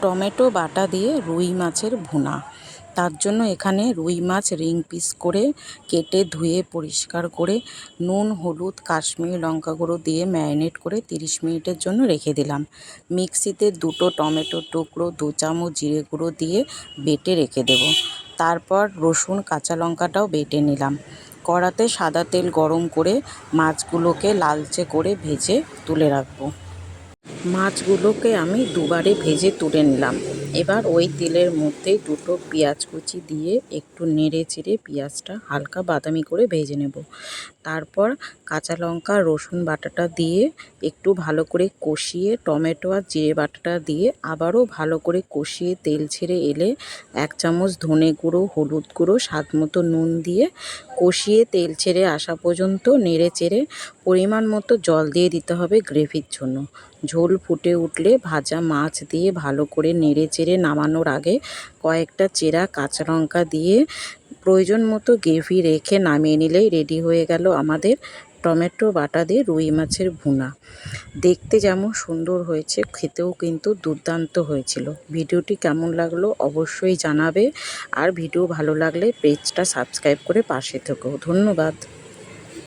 Tomato বাটা দিয়ে রুই মাছের ভুনা। তার জন্য এখানে রুই মাছ রিং পিস করে কেটে ধুয়ে পরিষ্কার করে নুন, হলুদ, কাশ্মীরি লঙ্কা গুঁড়ো দিয়ে ম্যারিনেট করে 30 মিনিটের জন্য রেখে দিলাম। মিক্সিতে 2টো টমেটোর টুকরো, 2 চামচ জিরে গুঁড়ো দিয়ে বেটে রেখে দেব। তারপর রসুন, কাঁচা লঙ্কাটাও বেটে নিলাম। কড়াতে সাদা তেল গরম করে মাছগুলোকে লালচে করে ভেজে তুলে রাখবো। মাছগুলোকে আমি দুবারে ভেজে তুলে নিলাম। এবার ওই তেলের মধ্যে 2টো পেঁয়াজ কুচি দিয়ে একটু নেড়ে চেড়ে পেঁয়াজটা হালকা বাদামি করে ভেজে নেব। তারপর কাঁচা লঙ্কা, রসুন বাটাটা দিয়ে একটু ভালো করে কষিয়ে টমেটো আর জিরে বাটাটা দিয়ে আবারও ভালো করে কষিয়ে তেল ছেড়ে এলে 1 চামচ ধনে গুঁড়ো, হলুদ গুঁড়ো, স্বাদ মতো নুন দিয়ে কষিয়ে তেল ছেড়ে আসা পর্যন্ত নেড়ে চেড়ে পরিমাণ মতো জল দিয়ে দিতে হবে গ্রেভির জন্য। ঝোল ফুটে উঠলে ভাজা মাছ দিয়ে ভালো করে নেড়ে চেড়ে নামানোর আগে কয়েকটা চেরা কাঁচা লঙ্কা দিয়ে প্রয়োজন মতো গ্রেভি রেখে নামিয়ে নিলেই রেডি হয়ে গেল আমাদের টমেটো বাটা দিয়ে রুই মাছের ভুনা। দেখতে যেমন সুন্দর হয়েছে, খেতেও কিন্তু দুর্দান্ত হয়েছিল। ভিডিওটি কেমন লাগলো অবশ্যই জানাবে, আর ভিডিও ভালো লাগলে পেজটা সাবস্ক্রাইব করে পাশে থেকো। ধন্যবাদ।